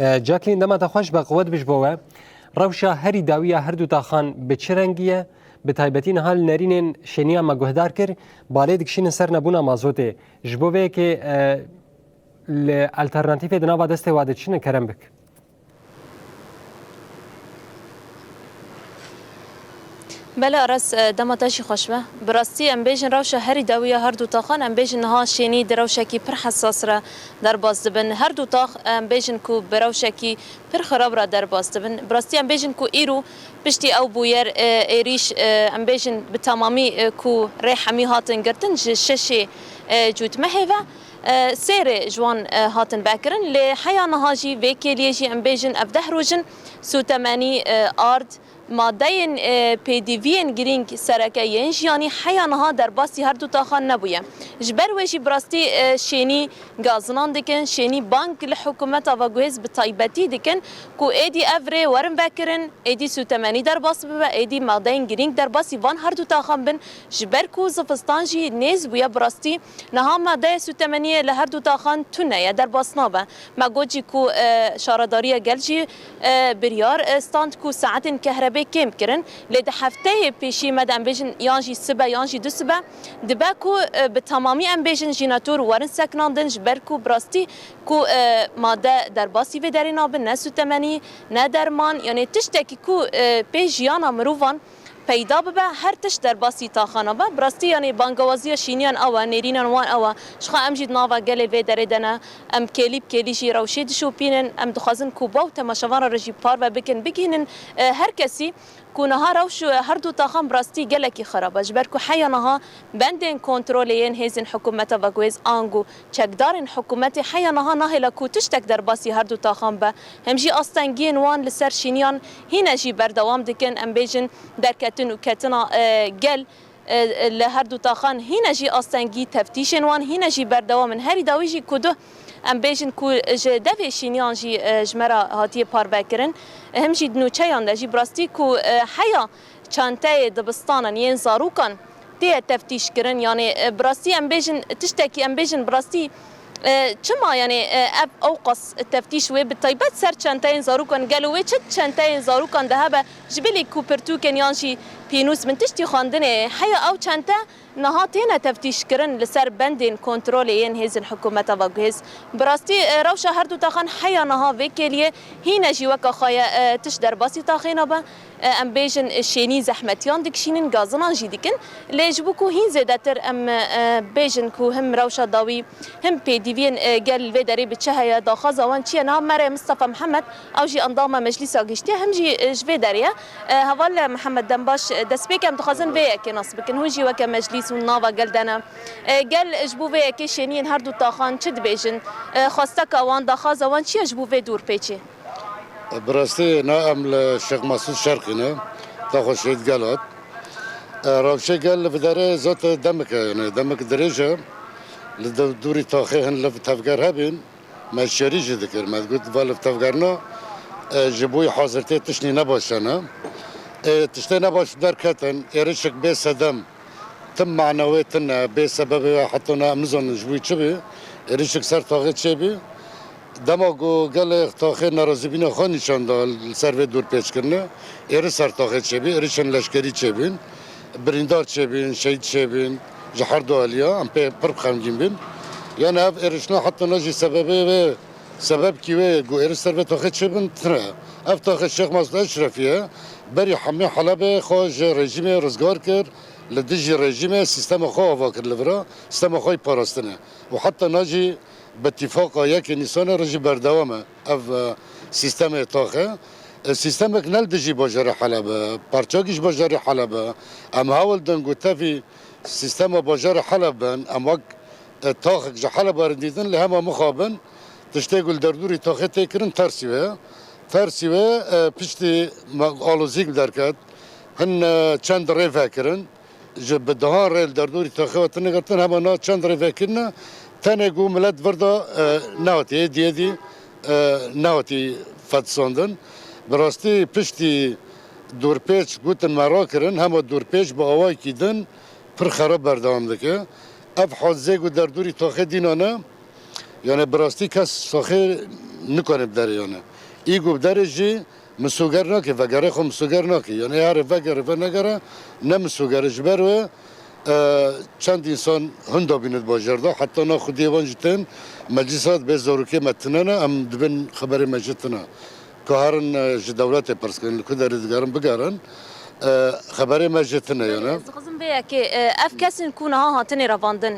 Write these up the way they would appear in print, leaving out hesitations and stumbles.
جاکلین دما تخوش به قوت بجبوه روشا هری داویه هر دو تاخان به چرنگیه به تایبەتی نهال نرینên şeniya me guhdar kir balê dikişînin ser nebûna mazotê ji bo vê yekê li alternatîfê di nava destê wa diçînin kerem bik. بله أرس دمتاشي خوشبه براستی ام بیجن روشه هری داویه هر دو تاخان ام بیجن ها شینی دروشه کی پر حساس را در باز دبن هر دو تاخ ام بیجن کو بروشه کی پر خراب را در باز دبن براستی ام بیجن کو ایرو پشتی او بویر ایریش ام بیجن به تمامی کو ریحمی هاتن گرتن شش جوت مهوه سير جوان هاتن باكرن لحيانا هاجي ويكيليجي ام بیجن افده روجن سو تماني آرد مادهین پیدیوین گرینگ سرکیین یعنی حیانها در باسی هر دو تاخان نبوده. جبر وجی براستی شینی گازنان دکن شینی بانک لحکومت و گویز بتایبتی دکن کو ایدی افری ورم بکرن ایدی سوتمانی در باس ببه ایدی مادهین گرینگ در باسی وان هر دو تاخان بن جبر کو زفستانجی نیز بویا براستی نها ماده سوتمانی لهر دو تاخان تونه در باس نابه مگوجی کو شارداری گلجی بریار استاند کو ساعت کهربایی کم کردن لده هفته پیشی مدام بیشن یانجی سبا یانجی دو سبا دبکو به تمامی ام بیشن جناتور ورن سکناندن جبرکو براستی کو ماده در باسی و دری نابن نسو تمنی نه درمان یعنی تشتکی کو پیجیانا مروان پیدا ببه هر تش در باسی تاخانه با براستی یعنی بانگوازی شینیان او نرینان وان او شخا ام جید ناوا گله و دره دنا ام کلیشی روشید شو پینن ام دخوازن کوبا و تماشاوان رژی پار و بکنن هر کسی كونها روش هر دو تاخان براستی گلکی خرابه جبر کو حیانها بندن کنترلین هزین حکومت و گویز آنگو چکدارن حکومت حیانها نهلا کو تشتک در باسی هر دو تاخان به همجی آستنگین وان لسر شینیان هینجی بردوام دکن ام بیجن در کتن و کتنا گل لهر دو تاخان هینجی آستنگی تفتیشن وان هینجی بردوام هری داویجی کدو ام بیجن کو دوی شینیان جی جمرا هاتی پار بکرن هم جی دنوچهان ده جی براستی کو حیا چانته دبستانن ین زاروکان ده تفتیش کرن یعنی براستی ام بیجن تشتکی ام بیجن براستی چما یعنی اب اوقص التفتيش وي بالطيبات سر چانتين زاروكان قالوا وي چت چانتين زاروكان دهبه جبلي كوبرتو كان يانشي بينوس من تشتي خواندنه حيا او چانتا نهاتينا تفتيش كرن لسر بندين كنترولين هز الحكومه وجهز براستي روشه هر دو تاخن حيا نها وكيليه هنا جي وكا خايا تشدر باسي تاخينا با ام بیجن شینی زحمتیان دکشینن گازنان جی دکن لیجبو کو هین زیادتر ام بیجن کو هم روشا داوی هم پیدیوین گل و داری بچه های داخاز آوان چیه نام مره مصطفى محمد او جی اندام مجلس آگشتی هم جی جوی داریه هوال محمد دنباش دست بیکم دخازن وی که نصب بکن هو جی وک مجلس و ناوا گل دنا گل جبو وی که شینین هر دو تاخان چد بیجن خواسته که آوان داخاز آوان چیه جبو وی دور پیچه براستی نام الشيخ مسعود شرقينا تاخذ شهيد قالت روشي قال لفداره زوت دمك يعني دمك درجه لدوري تاخيهن لفتفقر هبين ما الشريجه ذكر ما قلت بالف تفقرنا جبوي حاضرتي تشني نباشنا تشتي نباش دركتن يرشك بيس دم تم معنويتنا بسبب حطنا مزون جبوي تشبي يرشك سر تاخذ شبي دماغو گل تاخیر ناراضی بینه خانی چند سر دور پیش کرده ایره سر تاخیر چبی ایرشن لشکری چبین بریندار چبین شهید چبین جهر دوالیا ام پر خمگین بین یعنی اف ایرشنا حتی نجی سبب کیه گو ایره سر تاخیر چبین تنه اف تاخیر شیخ مسعود اشرفیه بری حمی حلب خوش رژیم رزگار کرد لدیجی رژیم سیستم خواه واکر لورا سیستم خواه پاراستنه و حتی نجی باتفاق یک نیسان رژی بردوامه اف سیستم تاخه سیستمک نل دجی باجر حلب پرچاگیش باجر حلب ام هاول دنگو تفی سیستم باجر حلب ام وقت تاخک جا حلب اردیدن لهما مخابن تشتغل دردوری تاخه تکرن ترسیوه پشتی آلوزیک درکد هن چند ری فکرن جا بدهان ریل دردوری تاخه و تنگرتن هما نا چند ری فکرن تنه گو ملت وردا ناوتی دیدی ناوتی فتساندن براستی پشتی دورپیچ گوتن مرا کرن همه دورپیچ با آوای کیدن پر خراب بردام دکه اف حاضه گو در دوری تاخه دینانه یعنی براستی کس ساخه نکنه بداره یعنی ایگو بداره جی مسوگر نکی وگره خو مسوگر نکی یعنی هر وگره و نگره نه مسوگرش بروه چند انسان هندا بیند باجرده حتی نا خودی وانجتن مجلسات به زوروکی متنانه ام دبن خبر مجتنا که هرن دولت پرسکن کدر دیگران بگرن خبر مجتنا یعنی قسم بیا که اف کسین کونه ها هاتن رواندن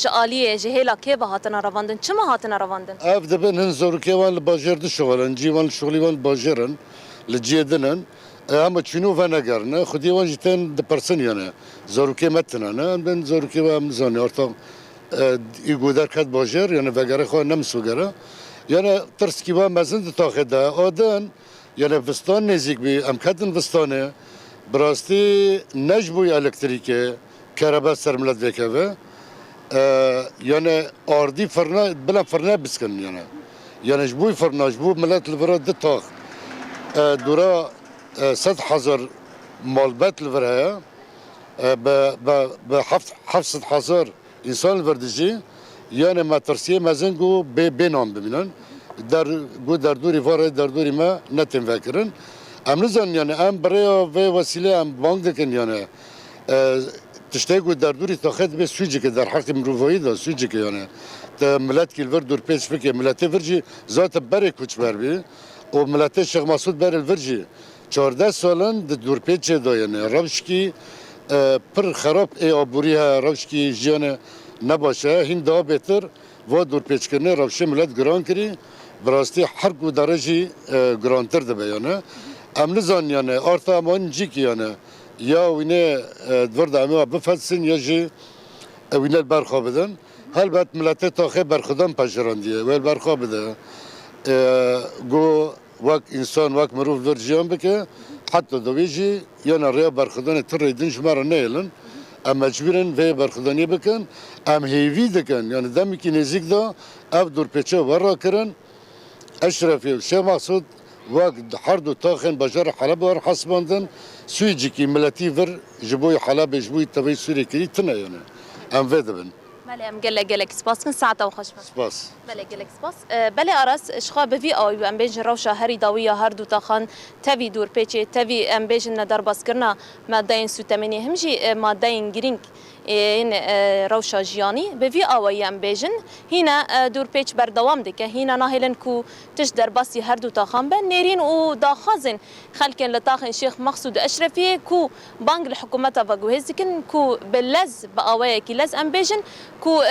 جالیه جهلا که به هاتن رواندن چما هاتن رواندن اف دبن هن زوروکی وان باجرده شغلن جیوان شغلی وان باجرن لجیدنن اما چینو و نگرنه خودی وان جتن دپرسن یعنی زوروکی متنانه من زوروکی و مزانی ارتام ایگودر کد باجر یعنی وگره خواه نمسوگره یعنی ترسکی و مزند تاخده آدن یعنی وستان نزیک بی ام کدن وستانه براستی نجبوی الکتریکه کربه سرملت وکوه یعنی آردی فرنا بلن فرنا بسکن یعنی جبوی فرنا جبوی ملت لورا ده تاخ دورا 100,000 مالبت لورا به 700,000 انسان وردجی یعنی ما ترسیه مزنگو به بینام ببینن در دوری واره در دوری ما نتیم فکرن ام نزن یعنی ام برای و وسیله ام بانک دکن یعنی تشتگو در دوری تاخت به سویجی که در حق مروایی دا سویجی که یعنی تا ملت کل ور دور پیش فکر ملت ورجی ذات بره کوچ بر بی و ملت شیخ مسعود بره ورجی 14 سالن دور پیش دا یعنی روشکی پر خراب ای آبوری ها روشکی جیان نباشه هین دا بهتر و دور پیش کنه روشه ملت گران کری براستی هر کو درجی گرانتر ده بیانه ام نزان یعنی آرتا امان جی کی یعنی یا وینه دور دامه بفرسن یا جی وینه برخواب بدن هل بعد ملت تاخه برخودان پشراندیه ولی برخواب بده گو وقت انسان وقت مروف دور جیان بکه حتی دویجی یعنی ریا برخودان تر ریدن شماره نیلن ام مجبورن و برخودانی بکن ام هیوی دکن یعنی دمی که نزیک دا اف دور پیچه ورا کرن اشرفی و شیخ مسعود وقت هر دو تاخن بجار حلب ور حسباندن سویجی که ملتی ور جبوی حلب جبوی تبعی سوری کری تنه یعنی ام ویده بن بله ام گلک سپاس کن ساعت و خوش سپاس بله گلک سپاس بله آراس اشخا به وی آوی ام بیجن روشا هری داویا هر دو تاخان تاوی دور پیچه تاوی ام بیجن ندار باس کرنا ماده این سوتمنی همجی ماده این گرینگ این روشا جیانی به وی آوی ام بیجن هینا دور پیچ بردوام دکه هینا ناهلن کو تش در باسی هر دو تاخان بن نيرين وداخازن خلكن لطاخن شيخ مقصود اشرفي كو بانك الحكومه وجوهزكن كو باللز باوي كي لز ام بيجن كو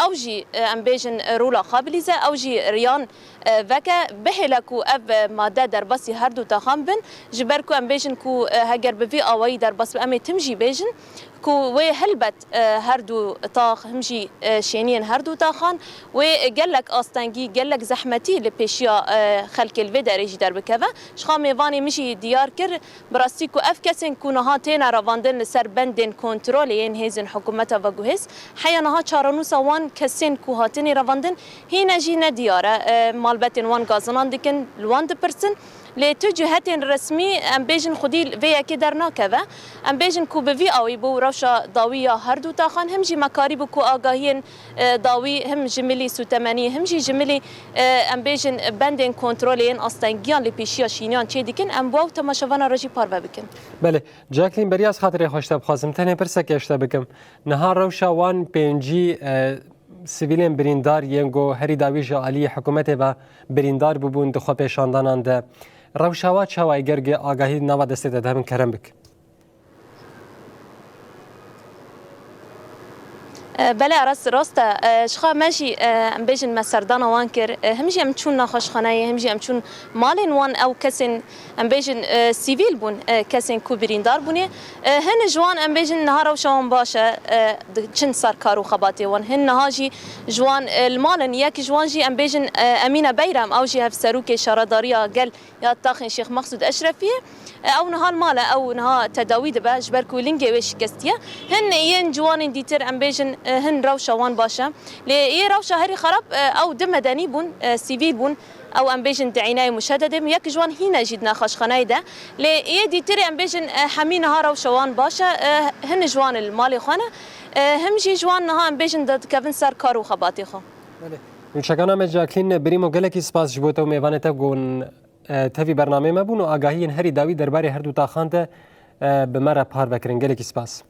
اوجي ام بيجن رولا قابليزه اوجي ريان وكا بهلكو اف ماده در باسی هر دو تاخان بن جبركو ام بيجن كو هاجر بفي اوي در باس امي تمجي بيجن كو وي هلبت هر دو طاخ همجي شينين هر دو تاخان وقالك استنجي قالك زحمتي لبيشيا خلك الفيدريج در بكفا شخا ميواني مشي ديار كر براستيكو اف كسن كونها تينا رواندن لسر بندن كنترولين هيزن حكومتا وجوهز حيانها چارانوسا وان كسن كو هاتني رواندن هينا جينا دياره مالبتن وان غازنان دكن لوان دبرسن لتوجهات رسمي ام بيجن خدي فيا كدرنا كذا ام بيجن كو بفي اوي بو روشا ضاويه هردو تاخان همجي مكارب كو اغاهين ضاوي هم جملي سو 80 همجي جملي ام بيجن بندن كنترولين استنگيان لپیشیا شینیان چه دیکن ام بو تماشاوانا رجی پارو بکن بله جاکلین بریاز خاطر خوشتب خازم تنه پرسک اشتا بکم نهار روشا وان پنجی سیویلین بریندار ینگو هری داوی جالی حکومت و بریندار ببون دخوا پیشاندانان ده روشاوا چاوای گرگ آگاهی نوا دسته ده همین کرم بک بله راسته شخا ماشي ام بيجن مسردان وان كر همجي ام چون ناخوش خنايه همجي ام چون مالن وان او كسن ام بيجن سيفيل بون كسن كوبريندار بوني هن جوان ام بيجن نهار وشون باشه چن سركارو خباتي وان هن نهاجي جوان المالن ياك جوان جي ام بيجن امينه بيرم او جي هف سروكي شرداريا قال يا تاخن شيخ مقصود اشرفي او نهار ماله او نها تداوي دبا جبركو لينجي وش كستيا هن ين جوان ديتر ام بيجن هن روشا وان باشا لي روشا هري خراب او دم مدني بون سيفيل بون او ام بيجن دعيناي مشدده ياك جوان هنا جدنا خش خنايده لي يدي تري ام بيجن حمين ها روشا وان باشا هن جوان المالي خانه هم جي جوان نها ام بيجن دد كفن سر كارو خباتي خو نوچکانا me Jacqueline بریم و gelekî spas ji bo te û mêvanê te gon tevî bernamê me bûn û agahiyên herî dawî derbarê her du taxan te bi me re par vekirin gelekî spas.